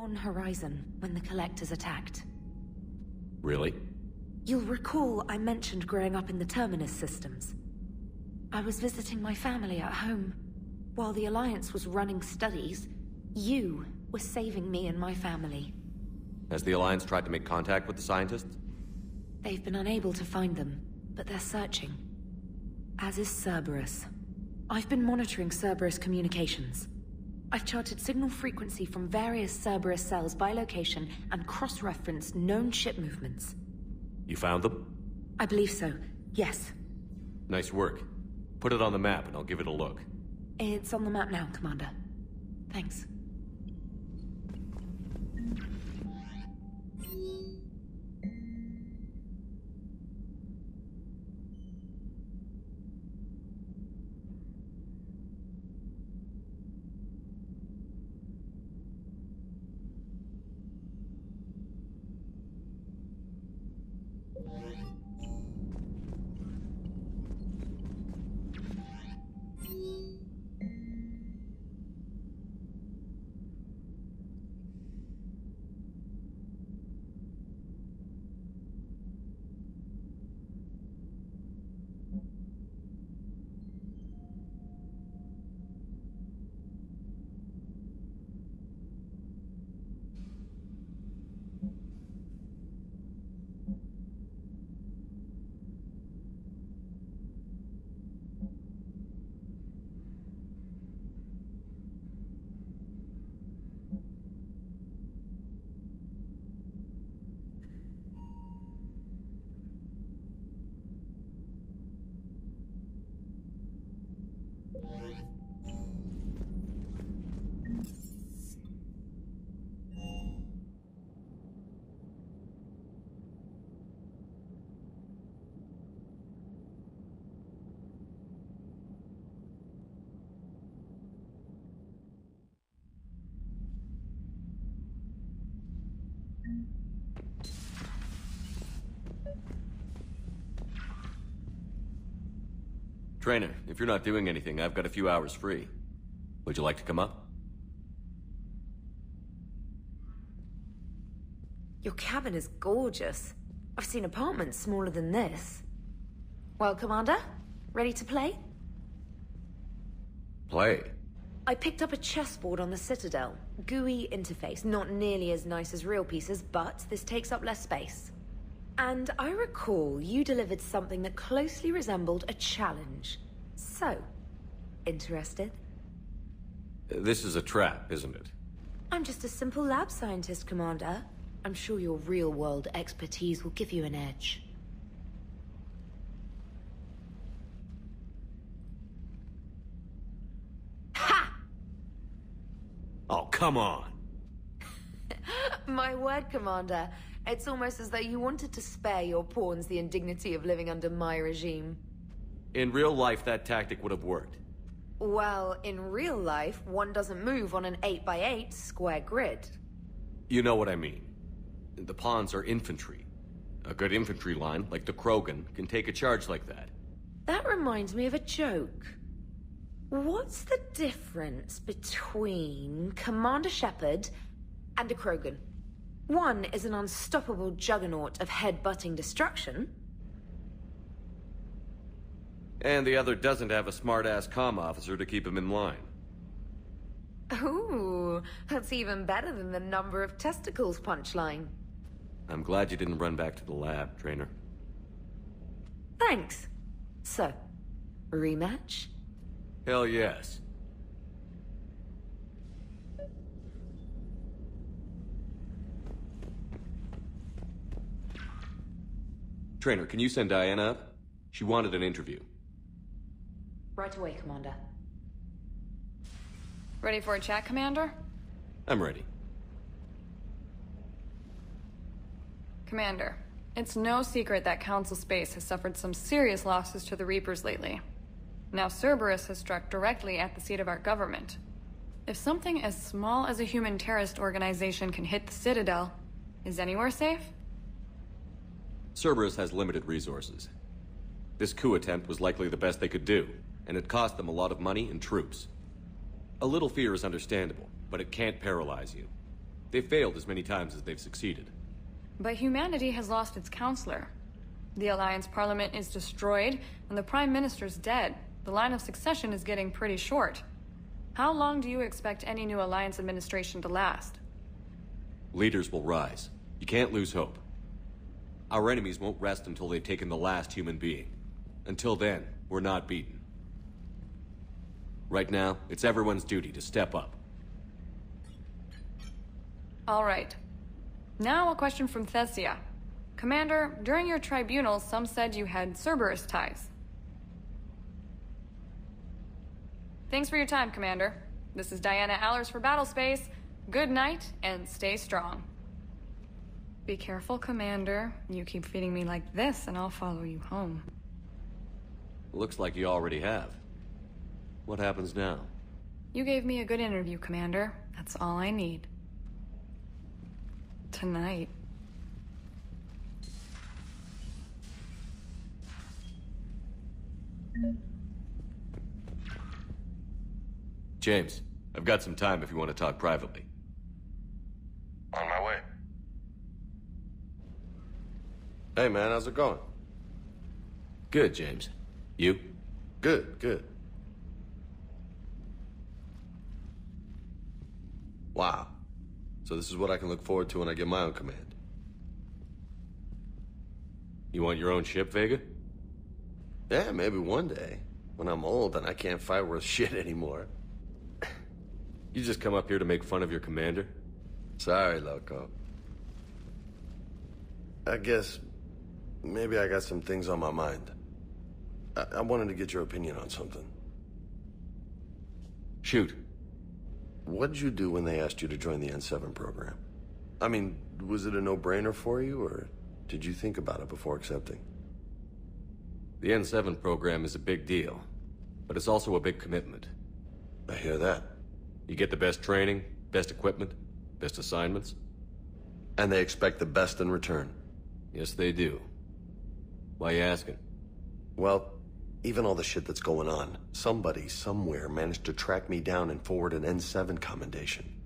On Horizon, when the Collectors attacked. Really? You'll recall I mentioned growing up in the Terminus systems. I was visiting my family at home. While the Alliance was running studies, you were saving me and my family. Has the Alliance tried to make contact with the scientists? They've been unable to find them, but they're searching. As is Cerberus. I've been monitoring Cerberus communications. I've charted signal frequency from various Cerberus cells by location and cross-referenced known ship movements. You found them? I believe so, yes. Nice work. Put it on the map and I'll give it a look. It's on the map now, Commander. Thanks. Trainer, if you're not doing anything, I've got a few hours free. Would you like to come up? Your cabin is gorgeous. I've seen apartments smaller than this. Well, Commander, ready to play? Play? I picked up a chessboard on the Citadel. GUI interface, not nearly as nice as real pieces, but this takes up less space. And I recall you delivered something that closely resembled a challenge. So, interested? This is a trap, isn't it? I'm just a simple lab scientist, Commander. I'm sure your real-world expertise will give you an edge. Ha! Oh, come on! My word, Commander. It's almost as though you wanted to spare your pawns the indignity of living under my regime. In real life, that tactic would have worked. Well, in real life, one doesn't move on an 8x8 square grid. You know what I mean. The pawns are infantry. A good infantry line, like the Krogan, can take a charge like that. That reminds me of a joke. What's the difference between Commander Shepard and a Krogan? One is an unstoppable juggernaut of head-butting destruction. And the other doesn't have a smart-ass comm officer to keep him in line. Ooh, that's even better than the number of testicles punchline. I'm glad you didn't run back to the lab, Trainer. Thanks. So, rematch? Hell yes. Trainer, can you send Diana up? She wanted an interview. Right away, Commander. Ready for a chat, Commander? I'm ready. Commander, it's no secret that Council Space has suffered some serious losses to the Reapers lately. Now Cerberus has struck directly at the seat of our government. If something as small as a human terrorist organization can hit the Citadel, is anywhere safe? Cerberus has limited resources. This coup attempt was likely the best they could do, and it cost them a lot of money and troops. A little fear is understandable, but it can't paralyze you. They've failed as many times as they've succeeded. But humanity has lost its counselor. The Alliance Parliament is destroyed, and the Prime Minister's dead. The line of succession is getting pretty short. How long do you expect any new Alliance administration to last? Leaders will rise. You can't lose hope. Our enemies won't rest until they've taken the last human being. Until then, we're not beaten. Right now, it's everyone's duty to step up. All right. Now a question from Thessia. Commander, during your tribunal, some said you had Cerberus ties. Thanks for your time, Commander. This is Diana Allers for Battlespace. Good night, and stay strong. Be careful, Commander. You keep feeding me like this, and I'll follow you home. Looks like you already have. What happens now? You gave me a good interview, Commander. That's all I need. Tonight. James, I've got some time if you want to talk privately. On my way. Hey man, how's it going? Good, James. You? Good, good. Wow. So this is what I can look forward to when I get my own command. You want your own ship, Vega? Yeah, maybe one day. When I'm old and I can't fight worth shit anymore. You just come up here to make fun of your commander? Sorry, Loco. I guess maybe I got some things on my mind. I wanted to get your opinion on something. Shoot. What did you do when they asked you to join the N7 program? I mean, was it a no-brainer for you, or did you think about it before accepting? The N7 program is a big deal, but it's also a big commitment. I hear that. You get the best training, best equipment, best assignments. And they expect the best in return. Yes, they do. Why you asking? Well, even all the shit that's going on, somebody somewhere managed to track me down and forward an N7 commendation.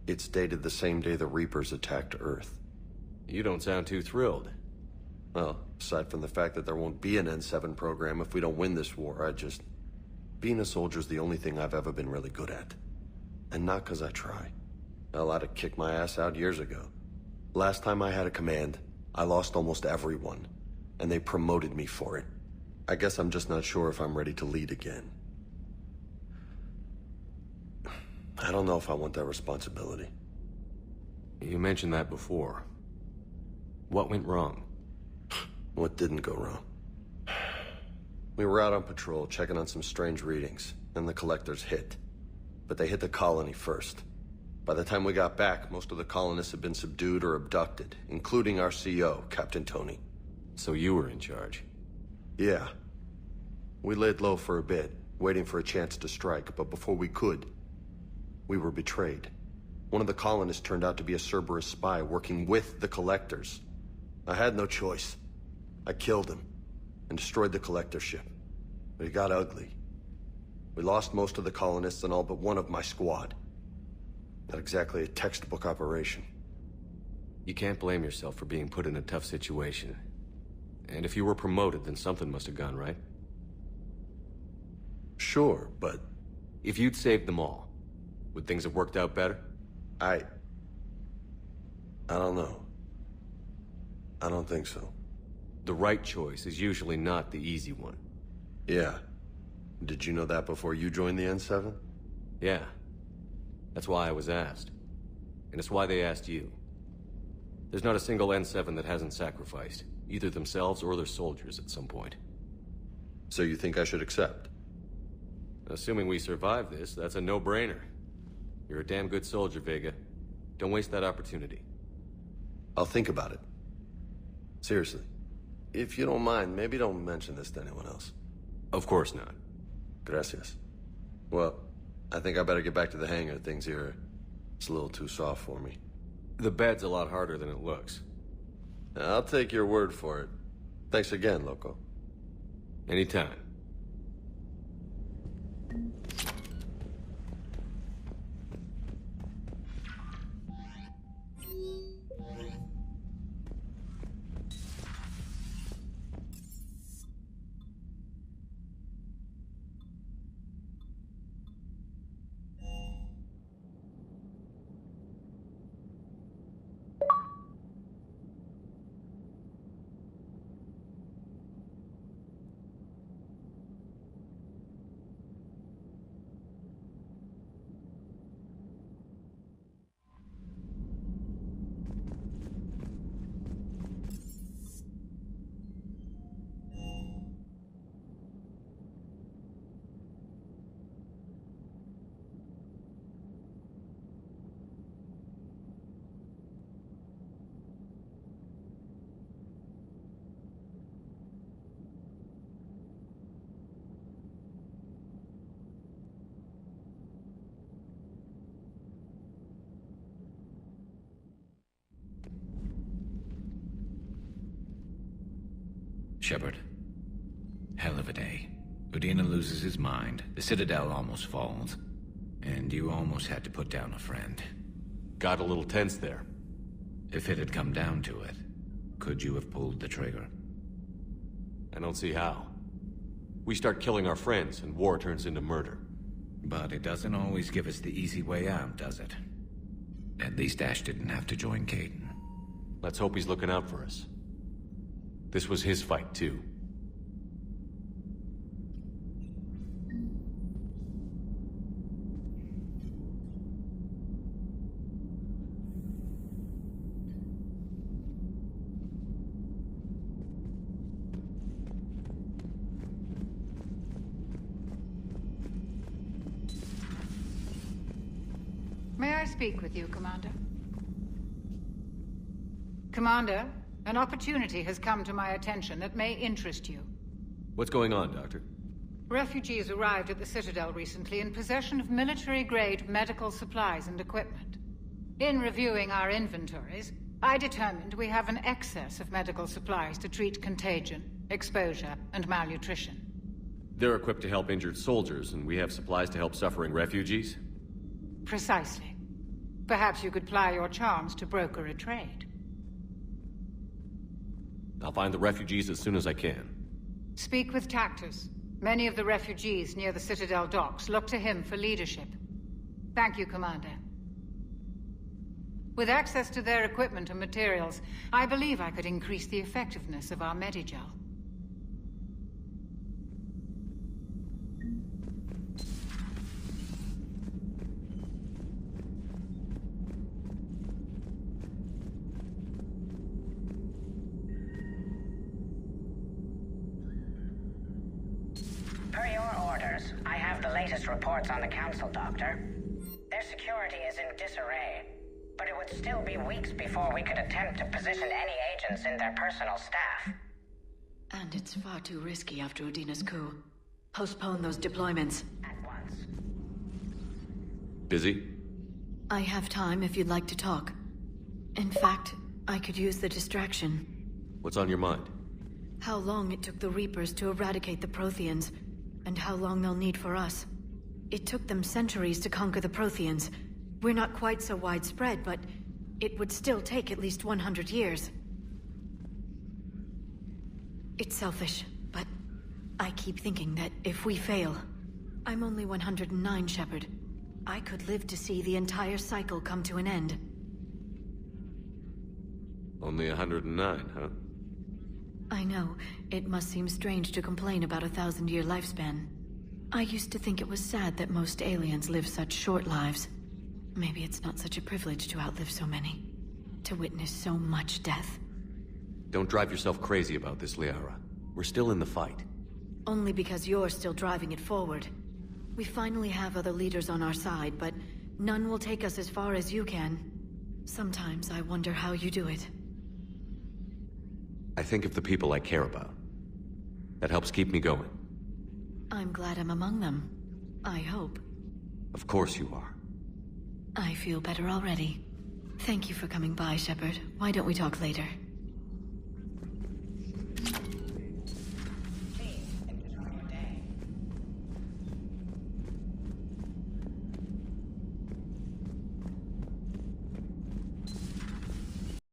It's dated the same day the Reapers attacked Earth. You don't sound too thrilled. Well, aside from the fact that there won't be an N7 program if we don't win this war, being a soldier's the only thing I've ever been really good at. And not 'cause I try. Hell, I'd have kicked my ass out years ago. Last time I had a command, I lost almost everyone, and they promoted me for it. I guess I'm just not sure if I'm ready to lead again. I don't know if I want that responsibility. You mentioned that before. What went wrong? What didn't go wrong? We were out on patrol, checking on some strange readings, and the collectors hit. But they hit the colony first. By the time we got back, most of the colonists had been subdued or abducted, including our CO, Captain Tony. So you were in charge? Yeah. We laid low for a bit, waiting for a chance to strike, but before we could, we were betrayed. One of the colonists turned out to be a Cerberus spy working with the collectors. I had no choice. I killed him and destroyed the collector ship. But it got ugly. We lost most of the colonists and all but one of my squad. Not exactly a textbook operation. You can't blame yourself for being put in a tough situation. And if you were promoted, then something must have gone right. Sure, but... If you'd saved them all, would things have worked out better? I don't know. I don't think so. The right choice is usually not the easy one. Yeah. Did you know that before you joined the N7? Yeah. That's why I was asked. And it's why they asked you. There's not a single N7 that hasn't sacrificed, either themselves or their soldiers at some point. So you think I should accept? Assuming we survive this, that's a no-brainer. You're a damn good soldier, Vega. Don't waste that opportunity. I'll think about it. Seriously. If you don't mind, maybe don't mention this to anyone else. Of course not. Gracias. Well, I think I better get back to the hangar. Things here, it's a little too soft for me. The bed's a lot harder than it looks. I'll take your word for it. Thanks again, Loco. Anytime. Shepard. Hell of a day. Udina loses his mind, the Citadel almost falls, and you almost had to put down a friend. Got a little tense there. If it had come down to it, could you have pulled the trigger? I don't see how. We start killing our friends, and war turns into murder. But it doesn't always give us the easy way out, does it? At least Ash didn't have to join Caden. Let's hope he's looking out for us. This was his fight, too. May I speak with you, Commander? Commander, an opportunity has come to my attention that may interest you. What's going on, Doctor? Refugees arrived at the Citadel recently in possession of military-grade medical supplies and equipment. In reviewing our inventories, I determined we have an excess of medical supplies to treat contagion, exposure, and malnutrition. They're equipped to help injured soldiers, and we have supplies to help suffering refugees? Precisely. Perhaps you could ply your charms to broker a trade. I'll find the refugees as soon as I can. Speak with Tactus. Many of the refugees near the Citadel docks look to him for leadership. Thank you, Commander. With access to their equipment and materials, I believe I could increase the effectiveness of our Medigel. Per your orders, I have the latest reports on the Council, Doctor. Their security is in disarray, but it would still be weeks before we could attempt to position any agents in their personal staff. And it's far too risky after Udina's coup. Postpone those deployments. At once. Busy? I have time if you'd like to talk. In fact, I could use the distraction. What's on your mind? How long it took the Reapers to eradicate the Protheans, and how long they'll need for us. It took them centuries to conquer the Protheans. We're not quite so widespread, but it would still take at least 100 years. It's selfish, but I keep thinking that if we fail... I'm only 109, Shepard. I could live to see the entire cycle come to an end. Only 109, huh? I know. It must seem strange to complain about a 1,000-year lifespan. I used to think it was sad that most aliens live such short lives. Maybe it's not such a privilege to outlive so many. To witness so much death. Don't drive yourself crazy about this, Liara. We're still in the fight. Only because you're still driving it forward. We finally have other leaders on our side, but none will take us as far as you can. Sometimes I wonder how you do it. I think of the people I care about. That helps keep me going. I'm glad I'm among them. I hope. Of course you are. I feel better already. Thank you for coming by, Shepard. Why don't we talk later?